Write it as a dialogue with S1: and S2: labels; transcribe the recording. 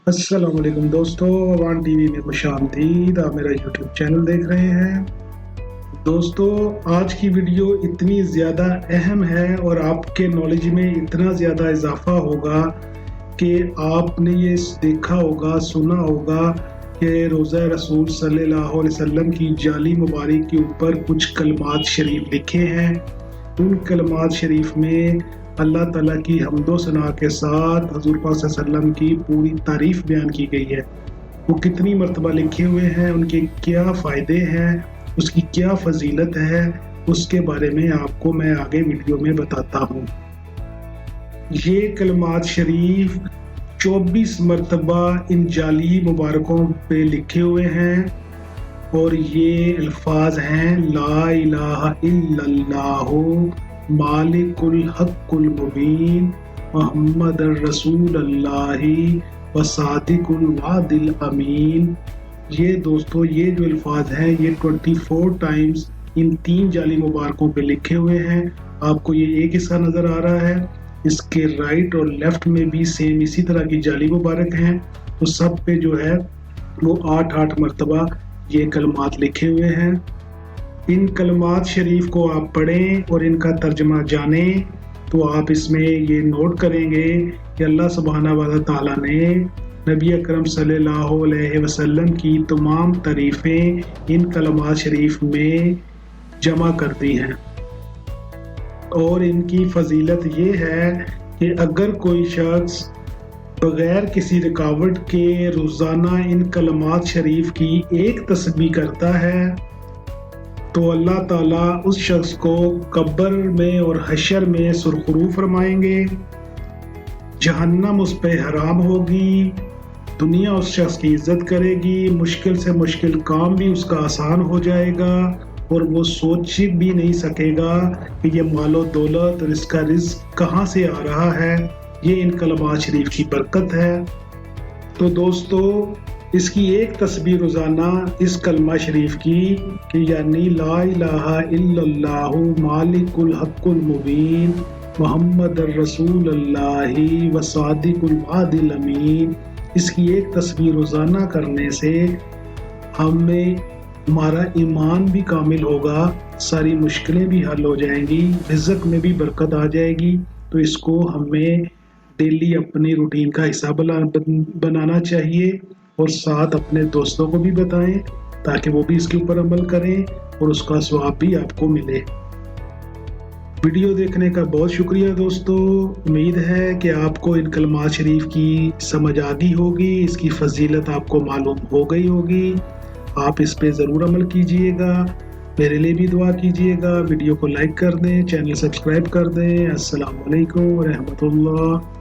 S1: अस्सलाम वालेकुम दोस्तों, अवान टीवी में खुशामदीद। आप मेरा यूट्यूब चैनल देख रहे हैं। दोस्तों, आज की वीडियो इतनी ज़्यादा अहम है और आपके नॉलेज में इतना ज़्यादा इजाफा होगा कि आपने ये देखा होगा, सुना होगा कि रोज़ा रसूल सल्लल्लाहु अलैहि वसल्लम की जाली मुबारक के ऊपर कुछ कलमात शरीफ लिखे हैं। उन कलमात शरीफ में अल्लाह ताला की हम्दो सना के साथ हजूर पाक सल्लल्लाहु अलैहि वसल्लम की पूरी तारीफ बयान की गई है। वो कितनी मरतबा लिखे हुए हैं, उनके क्या फ़ायदे हैं, उसकी क्या फजीलत है, उसके बारे में आपको मैं आगे वीडियो में बताता हूँ। ये कलमात शरीफ 24 मरतबा इन जाली मुबारकों पे लिखे हुए हैं और ये अल्फाज हैं ला इलाहा इल्लल्लाहु मालिकुल हक्कुल मुबीन मोहम्मद रसूलुल्लाहि व सादिकुल वादिल अमीन। ये दोस्तों, ये जो अल्फाज हैं ये 24 टाइम्स इन 3 जाली मुबारकों पे लिखे हुए हैं। आपको ये एक हिस्सा नज़र आ रहा है, इसके राइट और लेफ्ट में भी सेम इसी तरह की जाली मुबारक हैं। तो सब पे जो है वो 8-8 मरतबा ये कलमात लिखे हुए हैं। इन कलमात शरीफ को आप पढ़ें और इनका तर्जमा जानें तो आप इसमें ये नोट करेंगे कि अल्लाह सुब्हाना व तआला ने नबी अकरम सल्लल्लाहु अलैहि वसल्लम की तमाम तारीफ़ें इन कलमात शरीफ में जमा कर दी हैं। और इनकी फजीलत ये है कि अगर कोई शख्स बग़ैर किसी रुकावट के रोज़ाना इन कलमात शरीफ की एक तस्बीह करता है तो अल्लाह ताला उस शख्स को कब्र में और हशर में सुरखरू फरमाएंगे, जहन्नम उस पर हराम होगी, दुनिया उस शख्स की इज्जत करेगी, मुश्किल से मुश्किल काम भी उसका आसान हो जाएगा और वो सोच भी नहीं सकेगा कि ये मालो दौलत और इसका रिज़्क कहाँ से आ रहा है। ये इन कलमात शरीफ की बरकत है। तो दोस्तों, इसकी एक तस्बीह रोज़ाना इस कलमा शरीफ की कि यानी ला इलाहा इल्लल्लाहु मालिकुल हक्कुल मुबीन मोहम्मद रसूलुल्लाहि व सादिकुल वादिल अमीन, इसकी एक तस्बीह रोज़ाना करने से हमें हमारा ईमान भी कामिल होगा, सारी मुश्किलें भी हल हो जाएंगी, रिज़्क में भी बरकत आ जाएगी। तो इसको हमें डेली अपनी रूटीन का हिस्सा बनाना चाहिए और साथ अपने दोस्तों को भी बताएं ताकि वो भी इसके ऊपर अमल करें और उसका स्वाब भी आपको मिले। वीडियो देखने का बहुत शुक्रिया दोस्तों। उम्मीद है कि आपको इन कलमात शरीफ की समझ आ गई होगी, इसकी फजीलत आपको मालूम हो गई होगी। आप इस पे ज़रूर अमल कीजिएगा, मेरे लिए भी दुआ कीजिएगा। वीडियो को लाइक कर दें, चैनल सब्सक्राइब कर दें। अस्सलाम वालेकुम व रहमतुल्लाह।